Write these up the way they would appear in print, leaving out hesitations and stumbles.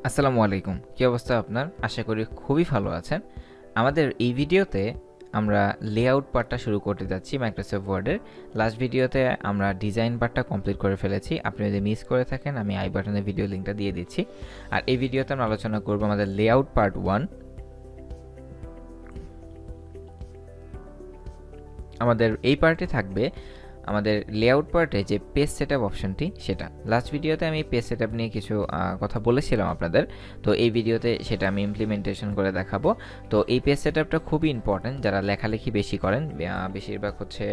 আসসালামু আলাইকুম। কি অবস্থা আপনার? আশা করি খুবই ভালো আছেন। আমাদের এই ভিডিওতে আমরা লেআউট পার্টটা শুরু করতে যাচ্ছি মাইক্রোসফট ওয়ার্ডের। লাস্ট ভিডিওতে আমরা ডিজাইন পার্টটা কমপ্লিট করে ফেলেছি। আপনি যদি মিস করে থাকেন আমি আই বাটনে ভিডিও লিঙ্কটা দিয়ে দিচ্ছি। আর এই ভিডিওতে আমরা আলোচনা করব আমাদের লেআউট পার্ট 1। আমাদের এই পার্টে থাকবে আমাদের লেআউট পার্টে যে পেজ সেটআপ অপশনটি সেটা। লাস্ট ভিডিওতে আমি পেজ সেটআপ নিয়ে কিছু কথা বলেছিলাম আপনাদের। তো এই ভিডিওতে সেটা আমি ইমপ্লিমেন্টেশন করে দেখাবো। তো এই পেজ সেটআপটা খুবই ইম্পর্ট্যান্ট যারা লেখালেখি বেশি করেন। বেশিরভাগ হচ্ছে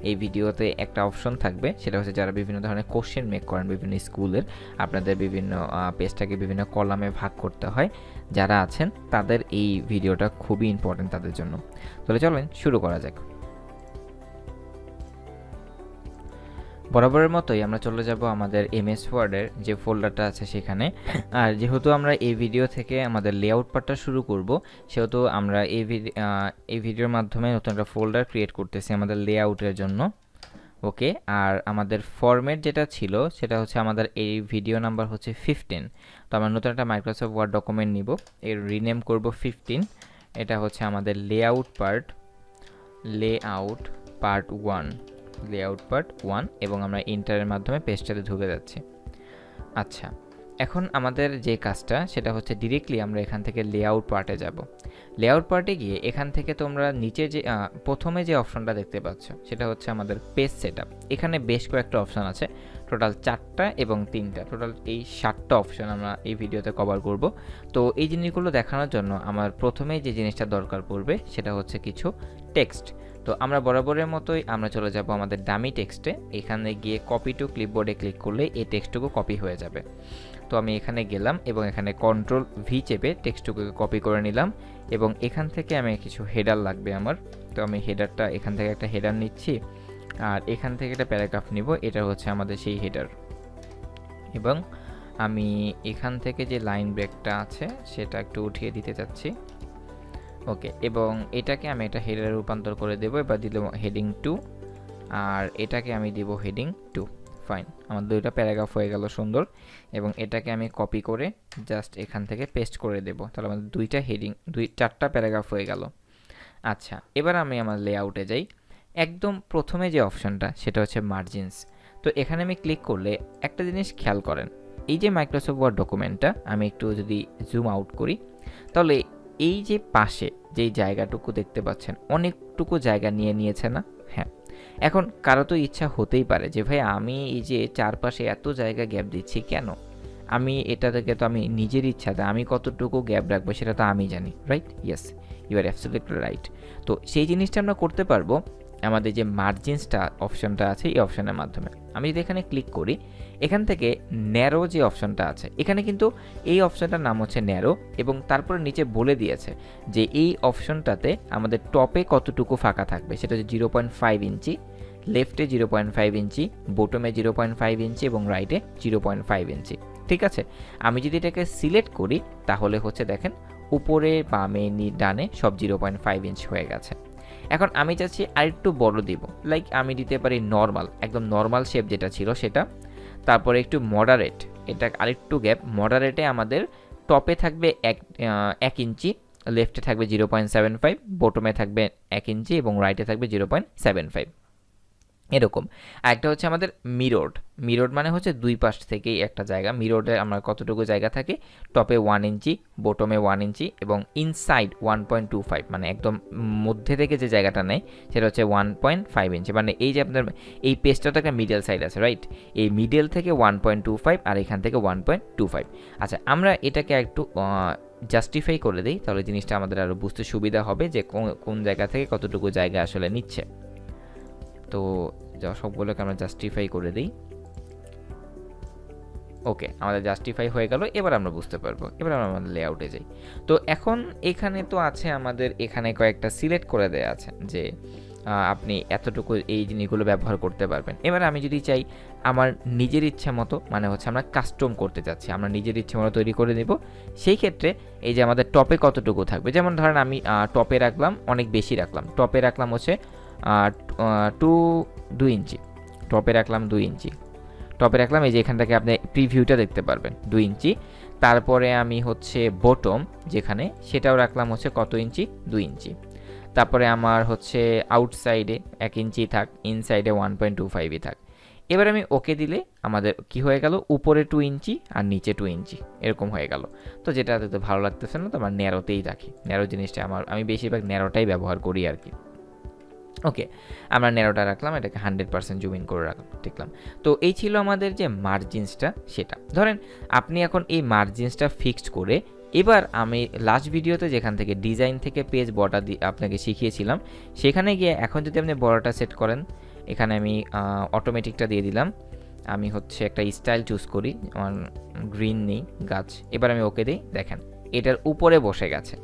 এই ভিডিওতে একটা অপশন থাকবে, সেটা হচ্ছে যারা বিভিন্ন ধরনের কোশ্চেন মেক করেন বিভিন্ন স্কুলের, আপনাদের বিভিন্ন পেজটাকে বিভিন্ন কলামে ভাগ করতে হয়, যারা আছেন তাদের এই ভিডিওটা খুবই ইম্পর্ট্যান্ট তাদের জন্য। তাহলে চলেন শুরু করা যাক। বরাবরের মতোই আমরা চলে যাব আমাদের এমএস ওয়ার্ডের যে ফোল্ডারটা আছে সেখানে। আর যেহেতু আমরা এই ভিডিও থেকে আমাদের লেআউট পার্টটা শুরু করব, সেহেতু আমরা এই ভিডিওর মাধ্যমে নতুন একটা ফোল্ডার ক্রিয়েট করতেছি আমাদের লেআউটের জন্য। ওকে, আর আমাদের ফরম্যাট যেটা ছিল সেটা হচ্ছে আমাদের এই ভিডিও নাম্বার হচ্ছে 15। তো আমরা নতুন একটা মাইক্রোসফট ওয়ার্ড ডকুমেন্ট নিব, এর রিনেম করব 15। এটা হচ্ছে আমাদের লেআউট পার্ট 1, লেআউট পার্ট 1, এবং আমরা এন্টারের মাধ্যমে পেজটাতে ঢুকে যাচ্ছি। আচ্ছা, এখন আমাদের যে কাজটা সেটা হচ্ছে ডিরেক্টলি আমরা এখান থেকে লেআউট পার্টে যাব। লেআউট পার্টে গিয়ে এখান থেকে তোমরা নিচে যে প্রথমে যে অপশনটা দেখতে পাচ্ছ সেটা হচ্ছে আমাদের পেজ সেটআপ। এখানে বেশ কয়েকটা অপশন আছে, টোটাল 4টা এবং 3টা, টোটাল এই 7টা অপশন আমরা এই ভিডিওতে কভার করব। তো এই জিনিসগুলো দেখানোর জন্য আমার প্রথমেই যে জিনিসটা দরকার পড়বে সেটা হচ্ছে কিছু টেক্সট। তো আমরা বরাবরের মতোই আমরা চলে যাব আমাদের ডামি টেক্সটে। এখানে গিয়ে কপি টু ক্লিপবোর্ডে ক্লিক করলে এই টেক্সটটুকু কপি হয়ে যাবে। তো আমি এখানে গেলাম এবং এখানে কন্ট্রোল ভি চেপে টেক্সটটুকুকে কপি করে নিলাম, এবং এখান থেকে আমি কিছু হেডার লাগবে আমার। তো আমি হেডারটা এখান থেকে একটা হেডার নিচ্ছি, আর এখান থেকে একটা প্যারাগ্রাফ নিব, এটা হচ্ছে আমাদের সেই হেডার। এবং আমি এখান থেকে যে লাইন ব্রেকটা আছে সেটা একটু উঠিয়ে দিতে চাচ্ছি। ওকে, এবং এটাকে আমি একটা হেডারে রূপান্তর করে দেবো। এবার দিলাম হেডিং 2, আর এটাকে আমি দিব হেডিং 2। ফাইন, আমার দুইটা প্যারাগ্রাফ হয়ে গেল সুন্দর, এবং এটাকে আমি কপি করে জাস্ট এখান থেকে পেস্ট করে দেব। তাহলে আমাদের দুইটা হেডিং 4টা প্যারাগ্রাফ হয়ে গেল। আচ্ছা, এবার আমি আমার লেআউটে যাই। একদম প্রথমে যে অপশনটা সেটা হচ্ছে মার্জিনস। তো এখানে আমি ক্লিক করলে একটা জিনিস খেয়াল করেন, এই যে মাইক্রোসফট ওয়ার্ড ডকুমেন্টটা আমি একটু যদি জুম আউট করি, তাহলে এই যে পাশে যেই জায়গাটুকু দেখতে পাচ্ছেন অনেকটুকু জায়গা নিয়ে নিয়েছে না? হ্যাঁ, এখন কারো তো ইচ্ছা হতেই পারে যে ভাই আমি এই যে চারপাশে এত জায়গা গ্যাপ দিচ্ছি কেন? আমি এটা থেকে তো আমি নিজের ইচ্ছাতে আমি কতটুকু গ্যাপ রাখবো সেটা তো আমি জানি, right? Yes, you are absolutely right. তো সেই জিনিসটা আমরা করতে পারবো আমাদের যে মার্জিনসটা অপশনটা আছে এই অপশনের মাধ্যমে। আমি যদি এখানে ক্লিক করি, এখান থেকে ন্যারো যে অপশনটা আছে, এখানে কিন্তু এই অপশনটার নাম হচ্ছে ন্যারো, এবং তারপরে নিচে বলে দিয়েছে যে এই অপশনটাতে আমাদের টপে কতটুকু ফাঁকা থাকবে, সেটা হচ্ছে 0.5 ইঞ্চি, লেফটে 0.5 ইঞ্চি, বটমে 0.5 ইঞ্চি এবং রাইটে 0.5 ইঞ্চি। ঠিক আছে, আমি যদি এটাকে সিলেক্ট করি তাহলে হচ্ছে দেখেন উপরে বামে ডানে সব 0.5 ইঞ্চ হয়ে গেছে। এখন আমি চাচ্ছি আরেকটু বড় দিব, লাইক আমি দিতে পারি নর্মাল, একদম নর্মাল শেপ যেটা ছিল সেটা। তারপরে একটু মডারেট, এটা আরেকটু গ্যাপ, মডারেটে আমাদের টপে থাকবে 1 ইঞ্চি, লেফটে থাকবে 0.75, বটমে থাকবে 1 ইঞ্চি এবং রাইটে থাকবে 0.75, এরকম। আরেকটা হচ্ছে আমাদের মিরোড মানে হচ্ছে দুই পাশ থেকেই একটা জায়গা। মিরোডে আমরা কতটুকু জায়গা থাকে, টপে 1 ইঞ্চি, বটমে 1 ইঞ্চি এবং ইনসাইড 1.25, মানে একদম মধ্যে থেকে যে জায়গাটা নেয় সেটা হচ্ছে 1.5 ইঞ্চি। মানে এই যে আপনার এই পেজটা তো একটা মিডল সাইড আছে, রাইট? এই মিডল থেকে 1.25 আর এখান থেকে 1.25। আচ্ছা, আমরা এটাকে একটু জাস্টিফাই করে দিই, তাহলে জিনিসটা আমাদের আরও বুঝতে সুবিধা হবে যে কোন জায়গা থেকে কতটুকু জায়গা আসলে নিচ্ছে। তো সবগুলোকে আমরা জাস্টিফাই করে দিই। ওকে, আমাদের জাস্টিফাই হয়ে গেল, এবার আমরা বুঝতে পারবো। এবার আমরা আমাদের লেআউটে যাই। তো এখন এখানে তো আছে আমাদের এখানে কয়েকটা সিলেক্ট করে দেওয়া আছে যে আপনি এতটুকু এই জিনিসগুলো ব্যবহার করতে পারবেন। এবার আমি যদি চাই আমার নিজের ইচ্ছা মতো, মানে হচ্ছে আমরা কাস্টম করতে চাচ্ছি, আমরা নিজের ইচ্ছে মতো তৈরি করে দেব, সেই ক্ষেত্রে এই যে আমাদের টপে কতটুকু থাকবে, যেমন ধরেন আমি টপে রাখলাম, অনেক বেশি রাখলাম, টপে রাখলাম হচ্ছে 2 ইঞ্চি, টপে রাখলাম 2 ইঞ্চি, টপে রাখলাম, এই যে এখান থেকে আপনি প্রিভিউটা দেখতে পারবেন 2 ইঞ্চি। তারপরে আমি হচ্ছে বটম যেখানে সেটাও রাখলাম হচ্ছে কত ইঞ্চি, 2 ইঞ্চি। তারপরে আমার হচ্ছে আউটসাইডে 1 ইঞ্চি থাক, ইনসাইডে 1.25ই থাক। এবার আমি ওকে দিলে আমাদের কি হয়ে গেল, উপরে 2 ইঞ্চি আর নিচে 2 ইঞ্চি এরকম হয়ে গেল। তো যেটা তো ভালো লাগতেছে না, তো আমার ন্যারোতেই রাখি। ন্যারো জিনিসটা আমি বেশিরভাগ ন্যারোটাই ব্যবহার করি আর কি। ওকে, আমরা ন্যারোটা রাখলাম, এটাকে 100% জুম ইন করে দেখলাম। তো এই ছিল আমাদের যে মার্জিনসটা সেটা। ধরেন আপনি এখন এই মার্জিনসটা ফিক্সড করে, এবার আমি লাস্ট ভিডিওতে যেখান থেকে ডিজাইন থেকে পেজ বর্ডার আপনাকে শিখিয়েছিলাম, সেখানে গিয়ে এখন যদি আপনি বর্ডারটা সেট করেন, এখানে আমি অটোমেটিকটা দিয়ে দিলাম। আমি হচ্ছে একটা স্টাইল চুজ করি, আমার গ্রিন নেই গাছ। এবার আমি ওকে দিই, দেখেন এটার উপরে বসে গেছে।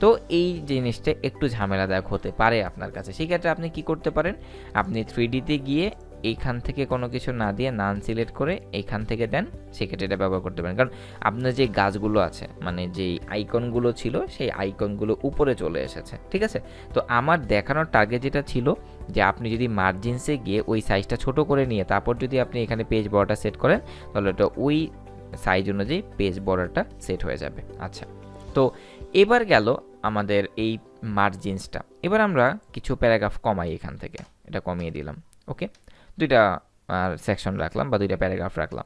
তো এই জিনিসটা একটু ঝামেলাদায়ক হতে পারে আপনার কাছে। সেক্ষেত্রে আপনি কি করতে পারেন, আপনি 3Dতে গিয়ে এইখান থেকে কোনো কিছু না দিয়ে নান সিলেক্ট করে এইখান থেকে দেন, সেক্ষেত্রে এটা ব্যবহার করতে পারেন। কারণ আপনার যে গাছগুলো আছে, মানে যেই আইকনগুলো ছিল, সেই আইকনগুলো উপরে চলে এসেছে, ঠিক আছে। তো আমার দেখানোর টার্গেট যেটা ছিল যে আপনি যদি মার্জিনসে গিয়ে ওই সাইজটা ছোট করে নিয়ে তারপর যদি আপনি এখানে পেজ বর্ডারটা সেট করেন, তাহলে এটা ওই সাইজ অনুযায়ী পেজ বর্ডারটা সেট হয়ে যাবে। আচ্ছা, তো এবার গেল আমাদের এই মার্জিনসটা। এবার আমরা কিছু প্যারাগ্রাফ কমাই, এখান থেকে এটা কমিয়ে দিলাম। ওকে, দুইটা সেকশন রাখলাম বা দুইটা প্যারাগ্রাফ রাখলাম।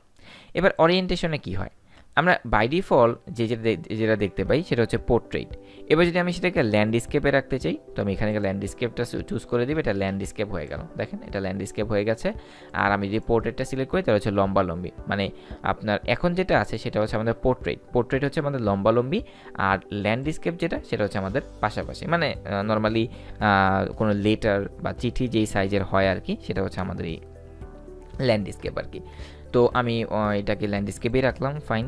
এবার ওরিয়েন্টেশনে কি হয়, আমরা বাই ডিফল্ট যেটা দেখতে পাই সেটা হচ্ছে পোর্ট্রেট। এবার যদি আমি সেটাকে ল্যান্ডস্কেপে রাখতে চাই, তো আমি এখানে ল্যান্ডস্কেপটা চুজ করে দিই, এটা ল্যান্ডস্কেপ হয়ে গেল। দেখেন এটা ল্যান্ডস্কেপ হয়ে গেছে। আর আমি যদি পোর্ট্রেটটা সিলেক্ট করি, তাহলে হচ্ছে লম্বালম্বি। মানে আপনার এখন যেটা আছে সেটা হচ্ছে আমাদের পোর্ট্রেট হচ্ছে আমাদের লম্বালম্বি, আর ল্যান্ডস্কেপ যেটা সেটা হচ্ছে আমাদের পাশাপাশি। মানে নর্মালি কোনো লেটার বা চিঠি যেই সাইজের হয় আর কি, সেটা হচ্ছে আমাদের এই ল্যান্ডস্কেপ আর কি। তো আমি এটাকে ল্যান্ডস্কেপেই রাখলাম, ফাইন।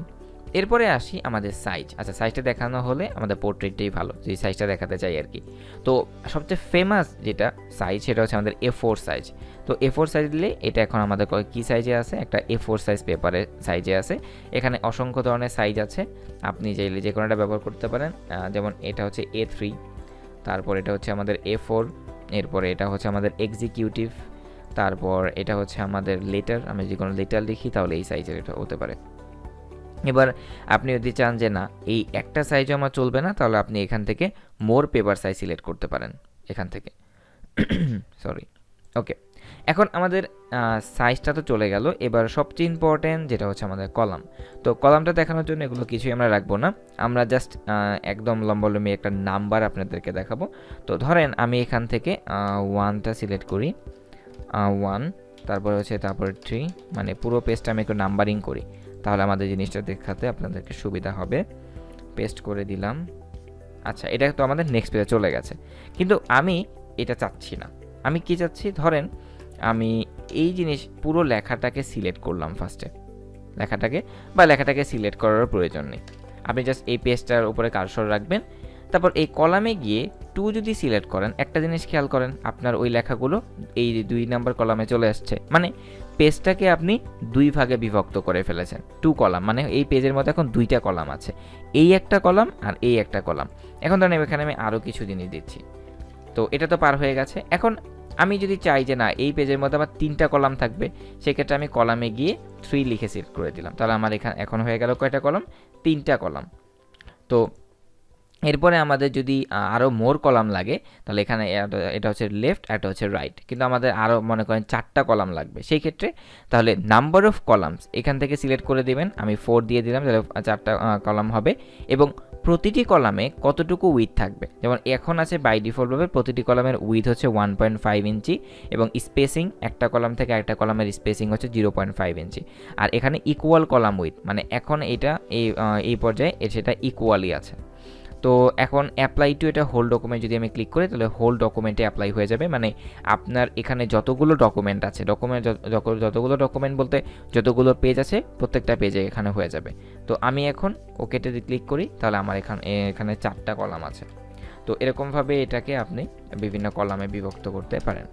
এরপরে আসি আমাদের সাইজ। আচ্ছা, সাইজটা দেখানো হলে আমাদের পোর্ট্রেটটাই ভালো, যে সাইজটা দেখাতে চাই আর কি। তো সবচেয়ে ফেমাস যেটা সাইজ সেটা হচ্ছে আমাদের A4 সাইজ। তো A4 সাইজ দিলে এটা এখন আমাদের কী সাইজে আছে, একটা A4 সাইজ পেপারের সাইজে আছে। এখানে অসংখ্য ধরনের সাইজ আছে, আপনি চাইলে যে কোনোটা ব্যবহার করতে পারেন। যেমন এটা হচ্ছে A3, তারপর এটা হচ্ছে আমাদের A4, এরপরে এটা হচ্ছে আমাদের এক্সিকিউটিভ, তারপর এটা হচ্ছে আমাদের লেটার। আমি যদি কোনো লেটার লিখি তাহলে এই সাইজের এটা হতে পারে। এবার আপনি যদি চান যে না এই একটা সাইজও আমার চলবে না, তাহলে আপনি এখান থেকে মোর পেপার সাইজ সিলেক্ট করতে পারেন এখান থেকে। সরি, ওকে। এখন আমাদের সাইজটা তো চলে গেল। এবার সবচেয়ে ইম্পর্টেন্ট যেটা হচ্ছে আমাদের কলাম। তো কলামটা দেখানোর জন্য এগুলো কিছুই আমরা রাখবো না, আমরা জাস্ট একদম লম্বালম্বি একটা নাম্বার আপনাদেরকে দেখাবো। তো ধরেন আমি এখান থেকে 1টা সিলেক্ট করি, 1, তারপরে হচ্ছে তারপরে 3, মানে পুরো পেজটা আমি একটু নাম্বারিং করি, তাহলে আমাদের জিনিসটা দেখাতে আপনাদেরকে সুবিধা হবে। পেস্ট করে দিলাম। আচ্ছা, এটা তো আমাদের নেক্সট পেজে চলে গেছে, কিন্তু আমি এটা চাচ্ছি না। আমি কি চাচ্ছি, ধরেন আমি এই জিনিস পুরো লেখাটাকে সিলেক্ট করলাম ফার্স্টে, লেখাটাকে সিলেক্ট করার প্রয়োজন নেই। আপনি জাস্ট এই পেজটার উপরে কার্সর রাখবেন, তারপর এই কলামে গিয়ে 2 যদি সিলেক্ট করেন, একটা জিনিস খেয়াল করেন, আপনার ওই লেখাগুলো এই 2 নাম্বার কলামে চলে আসছে। মানে পেজটাকে আপনি 2 ভাগে বিভক্ত করে ফেলেছেন, 2 কলাম। মানে এই পেজের মধ্যে এখন 2টা কলাম আছে, এই একটা কলাম আর এই একটা কলাম। এখন ধরেন এখানে আমি আরও কিছু জিনিস দিচ্ছি, তো এটা তো পার হয়ে গেছে। এখন আমি যদি চাই যে না এই পেজের মধ্যে আমার 3টা কলাম থাকবে, সেক্ষেত্রে আমি কলামে গিয়ে 3 লিখে সিলেক্ট করে দিলাম, তাহলে আমার এখন হয়ে গেল কয়টা কলাম, 3টা কলাম। তো এরপরে আমাদের যদি আরও মোর কলাম লাগে, তাহলে এখানে এটা হচ্ছে লেফট, এটা হচ্ছে রাইট, কিন্তু আমাদের আরও মনে করেন 4টা কলাম লাগবে। সেই ক্ষেত্রে তাহলে নাম্বার অফ কলামস এখান থেকে সিলেক্ট করে দেবেন, আমি 4 দিয়ে দিলাম, তাহলে 4টা কলাম হবে। এবং প্রতিটি কলামে কতটুকু উইথ থাকবে, যেমন এখন আছে বাই ডিফল্টভাবে প্রতিটি কলামের উইথ হচ্ছে 1.5 ইঞ্চি, এবং স্পেসিং একটা কলাম থেকে একটা কলামের স্পেসিং হচ্ছে 0.5 ইঞ্চি। আর এখানে ইকুয়াল কলাম উইথ, মানে এখন এটা এই পর্যায়ে সেটা ইকুয়ালি আছে। তো এখন অ্যাপ্লাই টু এটা হোল ডকুমেন্ট যদি আমি ক্লিক করি, তাহলে হোল ডকুমেন্টে অ্যাপ্লাই হয়ে যাবে। মানে আপনার এখানে যতগুলো ডকুমেন্ট আছে, যতগুলো ডকুমেন্ট বলতে যতগুলো পেজ আছে, প্রত্যেকটা পেজে এখানে হয়ে যাবে। তো আমি এখন ওকেতে ক্লিক করি, তাহলে আমার এখানে 4টা কলাম আছে। তো এরকমভাবে এটাকে আপনি বিভিন্ন কলামে বিভক্ত করতে পারেন।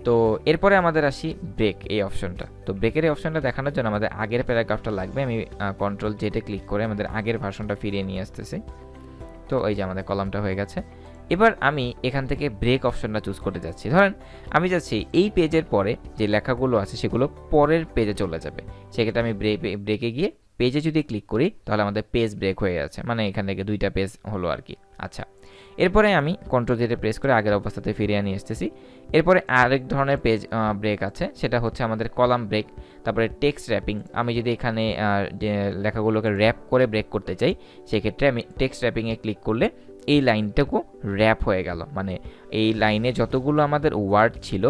তো এরপরে আমাদের আসি ব্রেক এই অপশনটা। তো ব্রেকের এই অপশনটা দেখানোর জন্য আমাদের আগের প্যারাগ্রাফটা লাগবে। আমি কন্ট্রোল জেডে ক্লিক করে আমাদের আগের ভার্সনটা ফিরিয়ে নিয়ে আসতেছি। তো এই যে আমাদের কলামটা হয়ে গেছে। এবার আমি এখান থেকে ব্রেক অপশনটা চুজ করতে যাচ্ছি। ধরেন আমি যাচ্ছি এই পেজের পরে যে লেখাগুলো আছে সেগুলো পরের পেজে চলে যাবে, সেক্ষেত্রে আমি ব্রেকে গিয়ে পেজে যদি ক্লিক করি তাহলে আমাদের পেজ ব্রেক হয়ে যাচ্ছে, মানে এখান থেকে 2টা পেজ হলো আর কি। আচ্ছা, এরপরে আমি কন্ট্রোল জেডে প্রেস করে আগের অবস্থাতে ফিরিয়ে নিয়ে আসতেছি। এরপরে আরেক ধরনের পেজ ব্রেক আছে, সেটা হচ্ছে আমাদের কলাম ব্রেক, তারপরে টেক্সট র্যাপিং। আমি যদি এখানে যে লেখাগুলোকে র্যাপ করে ব্রেক করতে চাই, সেক্ষেত্রে আমি টেক্সট র্যাপিংয়ে ক্লিক করলে এই লাইনটাকু র্যাপ হয়ে গেল, মানে এই লাইনে যতগুলো আমাদের ওয়ার্ড ছিল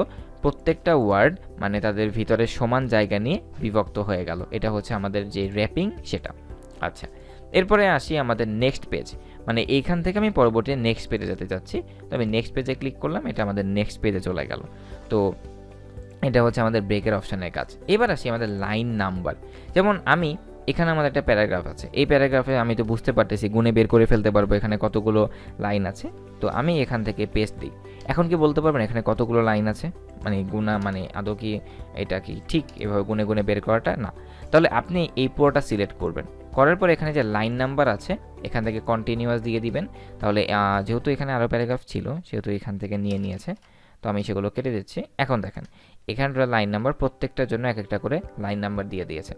প্রত্যেকটা ওয়ার্ড মানে তাদের ভিতরে সমান জায়গা নিয়ে বিভক্ত হয়ে গেল। এটা হচ্ছে আমাদের যে র্যাপিং সেটা। আচ্ছা, এরপরে আসি আমাদের নেক্সট পেজ, মানে এইখান থেকে আমি পরবর্তী নেক্সট পেজে যেতে চাচ্ছি। তো আমি নেক্সট পেজে ক্লিক করলাম, এটা আমাদের নেক্সট পেজে চলে গেল। তো এটা হচ্ছে আমাদের ব্রেকের অপশানের কাজ। এবার আসি আমাদের লাইন নাম্বার। যেমন আমি এখানে আমাদের একটা প্যারাগ্রাফ আছে, এই প্যারাগ্রাফে আমি তো বুঝতে পারতেছি, গুণে বের করে ফেলতে পারবো এখানে কতগুলো লাইন আছে। তো আমি এখান থেকে পেস্ট দিই। এখন কি বলতে পারবেন এখানে কতগুলো লাইন আছে, মানে গুণা মানে আদৌ কি এটা কি ঠিক এভাবে গুনে গুনে বের করাটা? না। তাহলে আপনি এই পুরোটা সিলেক্ট করবেন, করার পর এখানে যে লাইন নাম্বার আছে এখান থেকে কন্টিনিউয়াস দিয়ে দিবেন। তাহলে যেহেতু এখানে আরও প্যারাগ্রাফ ছিল সেহেতু এখান থেকে নিয়েছে, তো আমি সেগুলো কেটে দিচ্ছি। এখন দেখেন এখানটা লাইন নাম্বার প্রত্যেকটার জন্য এক একটা করে লাইন নাম্বার দিয়ে দিয়েছে।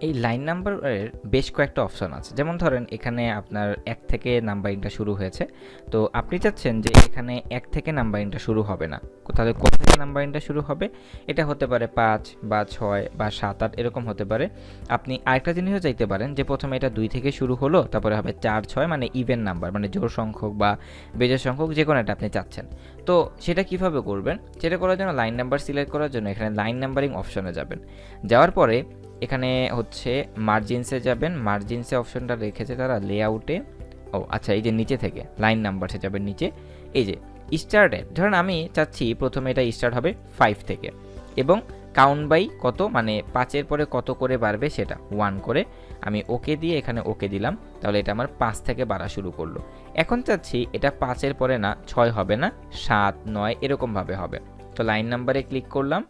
এই লাইন নাম্বারের বেশ কয়েকটা অপশন আছে, যেমন ধরেন এখানে আপনার 1 থেকে নাম্বারিংটা শুরু হয়েছে, তো আপনি চাচ্ছেন যে এখানে 1 থেকে নাম্বারিংটা শুরু হবে না, তাহলে কোথা থেকে নাম্বারিংটা শুরু হবে? এটা হতে পারে 5 বা 6 বা 7, 8 এরকম হতে পারে। আপনি আরেকটা জিনিসও চাইতে পারেন যে প্রথমে এটা 2 থেকে শুরু হলো, তারপরে হবে 4, 6, মানে ইভেন নাম্বার, মানে জোড় সংখ্যক বা বেজোড় সংখ্যক যে কোনো একটা আপনি চাচ্ছেন। তো সেটা কিভাবে করবেন? সেটা করার জন্য লাইন নাম্বার সিলেক্ট করার জন্য এখানে লাইন নাম্বারিং অপশনে যাবেন। যাওয়ার পরে এখানে হচ্ছে মার্জিনসে যাবেন, মার্জিনসে অপশনটা রেখেছে তারা লেআউটে। আচ্ছা, এই যে নিচে থেকে লাইন নাম্বারসে যাবেন, নিচে এই যে স্টার্টে ধরেন আমি চাচ্ছি প্রথমে এটা স্টার্ট হবে 5 থেকে, এবং কাউন্ট বাই কত, মানে 5-এর পরে কত করে বাড়বে সেটা 1 করে আমি ওকে দিয়ে এখানে ওকে দিলাম। তাহলে এটা আমার 5 থেকে বাড়া শুরু করলো। এখন চাচ্ছি এটা 5-এর পরে না 6 হবে না, 7, 9 এরকমভাবে হবে। তো লাইন নাম্বারে ক্লিক করলাম,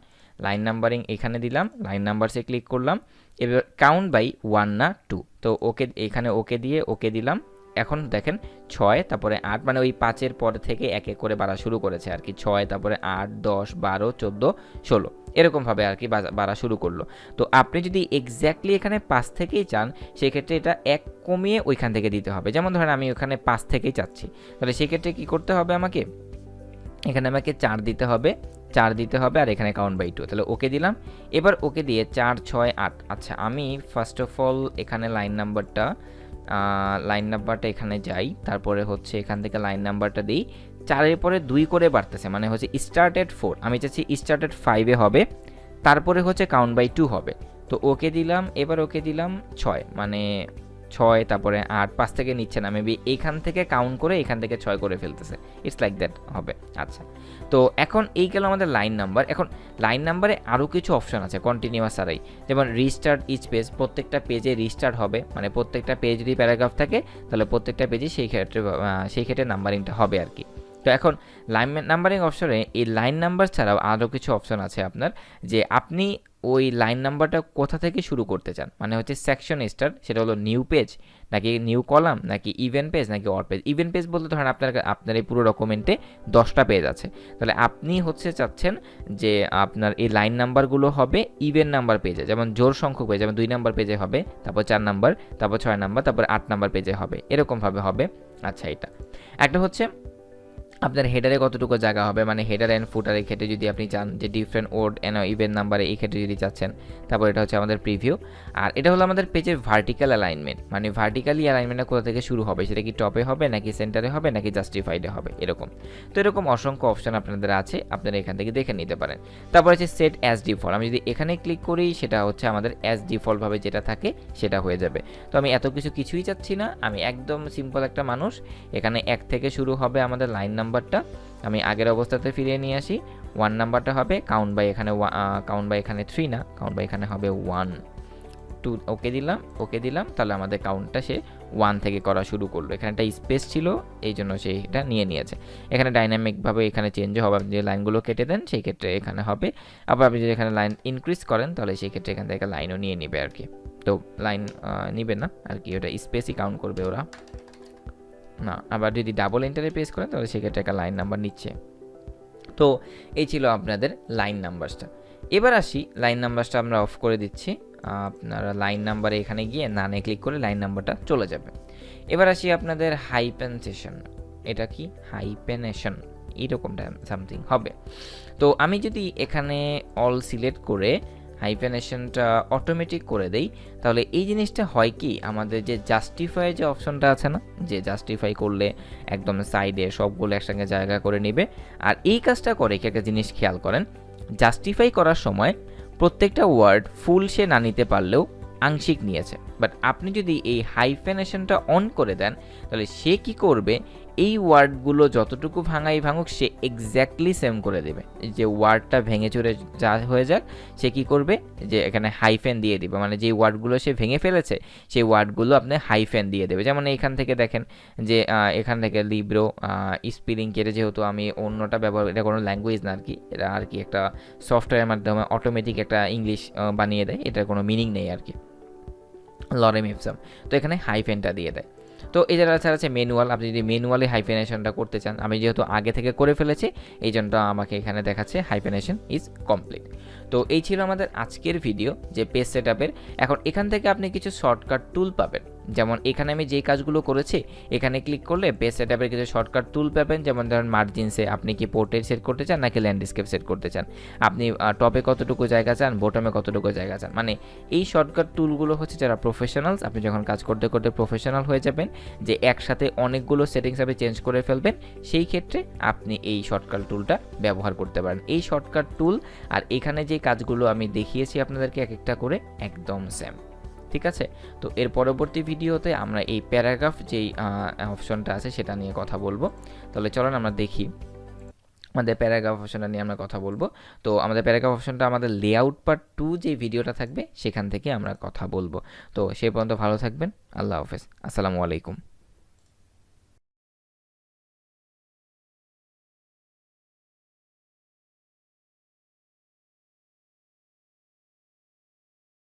লাইন নাম্বারিং এখানে দিলাম, লাইন নাম্বারসে ক্লিক করলাম। এবার কাউন্ট বাই 1 না 2, তো ওকে এখানে ওকে দিয়ে ওকে দিলাম। এখন দেখেন 6, তারপরে 8, মানে ওই 5-এর পর থেকে এক এক করে বাড়া শুরু করেছে আর কি। 6, তারপরে 8, 10, 12, 14, 16 এরকমভাবে আর কি বাড়া শুরু করলো। তো আপনি যদি এক্স্যাক্টলি এখানে 5 থেকেই চান, সেক্ষেত্রে এটা 1 কমিয়ে ওইখান থেকে দিতে হবে। যেমন ধরেন আমি ওখানে 5 থেকেই চাচ্ছি, তাহলে সেক্ষেত্রে কী করতে হবে? আমাকে এখানে 4 দিতে হবে, 4 দিতে হবে, আর এখানে কাউন্ট বাই 2, তাহলে ওকে দিলাম। এবার ওকে দিয়ে 4, 6, 8। আচ্ছা, আমি ফার্স্ট অফ অল এখানে লাইন নাম্বারটা এখানে যাই, তারপরে হচ্ছে এখান থেকে লাইন নাম্বারটা দিই। 4-এর পরে 2 করে বাড়তেছে, মানে হচ্ছে স্টার্টেড 4, আমি চাচ্ছি স্টার্টেড 5-এ হবে, তারপরে হচ্ছে কাউন্ট বাই 2 হবে। তো ওকে দিলাম, এবার ওকে দিলাম 6, মানে 6, তারপরে 8, 5 থেকে নিচ্ছে না, মেবি এইখান থেকে কাউন্ট করে এখান থেকে 6 করে ফেলতেছে, ইটস লাইক দ্যাট হবে। আচ্ছা, তো এখন এই গেল আমাদের লাইন নাম্বার। এখন লাইন নাম্বারে আরও কিছু অপশন আছে কন্টিনিউয়াস আরাই, যেমন রিস্টার্ট ইচ পেজ, প্রত্যেকটা পেজে রিস্টার্ট হবে, মানে প্রত্যেকটা পেজ যদি প্যারাগ্রাফ থাকে তাহলে প্রত্যেকটা পেজে সেই ক্ষেত্রে নাম্বারিংটা হবে আর কি। তো এখন লাইন নাম্বারিং অপশনে এই লাইন নাম্বার ছাড়াও আরও কিছু অপশন আছে আপনার, যে আপনি ওই লাইন নাম্বারটা কোথা থেকে শুরু করতে চান, মানে হচ্ছে সেকশন স্টার্ট, সেটা হলো নিউ পেজ নাকি নিউ কলাম নাকি ইভেন পেজ নাকি অড পেজ। ইভেন পেজ বলতে ধরেন আপনার এই পুরো ডকুমেন্টে 10টা পেজ আছে, তাহলে আপনি হচ্ছে চাচ্ছেন যে আপনার এই লাইন নাম্বারগুলো হবে ইভেন নাম্বার পেজে, যেমন জোড় সংখ্যক পেজ, যেমন 2 নাম্বার পেজে হবে, তারপর 4 নাম্বার, তারপর 6 নাম্বার, তারপর 8 নাম্বার পেজে হবে, এরকমভাবে হবে। আচ্ছা, এটা একটা হচ্ছে আপনার হেডারে কতটুকু জায়গা হবে, মানে হেডার অ্যান্ড ফুটারের ক্ষেত্রে যদি আপনি চান যে ডিফারেন্ট ওয়ার্ড অ্যান্ড ইভেন নাম্বারে এই ক্ষেত্রে যদি চাচ্ছেন। তারপর এটা হচ্ছে আমাদের প্রিভিউ, আর এটা হলো আমাদের পেজের ভার্টিক্যাল অ্যালাইনমেন্ট, মানে ভার্টিক্যালি অ্যালাইনমেন্টটা কোথা থেকে শুরু হবে, সেটা কি টপে হবে নাকি সেন্টারে হবে নাকি জাস্টিফাইডে হবে, এরকম। তো এরকম অসংখ্য অপশান আপনাদের আছে, আপনারা এখান থেকে দেখে নিতে পারেন। তারপর হচ্ছে সেট অ্যাজ ডিফল্ট, আমি যদি এখানে ক্লিক করি সেটা হচ্ছে আমাদের অ্যাজ ডিফল্টভাবে যেটা থাকে সেটা হয়ে যাবে। তো আমি এত কিছুই চাচ্ছি না, আমি একদম সিম্পল একটা মানুষ। এখানে 1 থেকে শুরু হবে আমাদের লাইন নাম্বারটা, আমি আগের অবস্থাতে ফিরিয়ে নিয়ে আসি। 1 নাম্বারটা হবে কাউন্ট বাই এখানে 3 না, কাউন্ট বাই এখানে হবে 1, 2, ওকে দিলাম, তাহলে আমাদের কাউন্টটা সে 1 থেকে করা শুরু করলো। এখানে একটা স্পেস ছিল, এই জন্য সে এটা নিয়েছে। এখানে ডাইনামিকভাবে এখানে চেঞ্জ হবে, আপনি যে লাইনগুলো কেটে দেন সেই ক্ষেত্রে এখানে হবে। আবার আপনি যদি এখানে লাইন ইনক্রিজ করেন তাহলে সেই ক্ষেত্রে এখান থেকে লাইনও নিয়ে নেবে আর কি। তো লাইন নিবে না আর কি, ওটা স্পেসই কাউন্ট করবে ওরা না। আবার যদি ডাবল এন্টারে প্রেস করেন তাহলে সেক্ষেত্রে একটা লাইন নাম্বার নিচ্ছে। তো এই ছিল আপনাদের লাইন নাম্বারসটা। এবার আসি, লাইন নাম্বারটা আমরা অফ করে দিচ্ছি। আপনারা লাইন নাম্বারে এখানে গিয়ে নানে ক্লিক করে লাইন নাম্বারটা চলে যাবে। এবার আসি আপনাদের হাইপেনসেশন, এটা কি হাইপেনেশন এইরকমটা সামথিং হবে। তো আমি যদি এখানে অল সিলেক্ট করে হাইফেনেশনটা অটোমেটিক করে দেই, তাহলে এই জিনিসটা হয় কি, আমাদের যে জাস্টিফাই যে অপশনটা আছে না, যে জাস্টিফাই করলে একদম সাইডে সবগুলো একসঙ্গে জায়গা করে নেবে। আর এই কাজটা করে কি, একটা জিনিস খেয়াল করেন, জাস্টিফাই করার সময় প্রত্যেকটা ওয়ার্ড ফুল সে না নিতে পারলেও আংশিক নিয়েছে, বাট আপনি যদি এই হাইফেনেশনটা অন করে দেন, তাহলে সে কি করবে, এই ওয়ার্ডগুলো যতটুকু ভাঙাই ভাঙুক সে এক্স্যাক্টলি সেম করে দেবে। যে ওয়ার্ডটা ভেঙে চুরে যা হয়ে যাক, সে কি করবে, যে এখানে হাইফেন দিয়ে দিবে, মানে যে ওয়ার্ডগুলো সে ভেঙে ফেলেছে সেই ওয়ার্ডগুলো আপনি হাইফেন দিয়ে দেবে। যেমন এইখান থেকে দেখেন যে এখান থেকে লিব্রো স্পেলিং কেটে, যেহেতু আমি অন্যটা ব্যবহার, এটা কোনো ল্যাঙ্গুয়েজ না আর কি, এটা আর কি একটা সফটওয়্যারের মাধ্যমে অটোমেটিক একটা ইংলিশ বানিয়ে দেয়, এটার কোনো মিনিং নেই আর কি, লরেম ইপসাম। তো এখানে হাইফেনটা দিয়ে দেয়। তো এই যারা আছে ম্যানুয়াল, আপনি যদি ম্যানুয়ালি হাইফেনেশনটা করতে চান, আমি যেহেতু আগে থেকে করে ফেলেছি এই জন্য আমাকে এখানে দেখাচ্ছে হাইফেনেশন ইজ কমপ্লিট। তো এই ছিল আমাদের আজকের ভিডিও যে পেজ সেটআপের। এখন এখান থেকে আপনি কিছু শর্টকাট টুল পাবেন, যেমন এখানে আমি যেই কাজগুলো করেছি এখানে ক্লিক করলে পেজ সেটআপের কিছু শর্টকাট টুল পাবেন। যেমন ধরেন মার্জিনসে আপনি কি পোর্ট্রেট সেট করতে চান নাকি ল্যান্ডস্কেপ সেট করতে চান, আপনি টপে কতটুকু জায়গা চান, বটমে কতটুকু জায়গা চান, মানে এই শর্টকাট টুলগুলো হচ্ছে যারা প্রফেশনালস, আপনি যখন কাজ করতে করতে প্রফেশনাল হয়ে যাবেন, যে একসাথে অনেকগুলো সেটিংস আপনি চেঞ্জ করে ফেলবেন, সেই ক্ষেত্রে আপনি এই শর্টকাট টুলটা ব্যবহার করতে পারেন। এই শর্টকাট টুল আর এখানে যে কাজগুলো আমি দেখিয়েছি আপনাদেরকে এক একটা করে একদম সেম, ঠিক আছে। তো এর পরবর্তী ভিডিওতে আমরা এই প্যারাগ্রাফ যেই অপশনটা আছে সেটা নিয়ে কথা বলবো। তাহলে চলুন আমরা দেখি আমাদের প্যারাগ্রাফ অপশনটা নিয়ে আমরা কথা বলবো। তো আমাদের প্যারাগ্রাফ অপশনটা আমাদের লেআউট পার্ট 2 যে ভিডিওটা থাকবে সেখান থেকে আমরা কথা বলবো। তো সেই পর্যন্ত ভালো থাকবেন, আল্লাহ হাফেজ, আসসালামু আলাইকুম।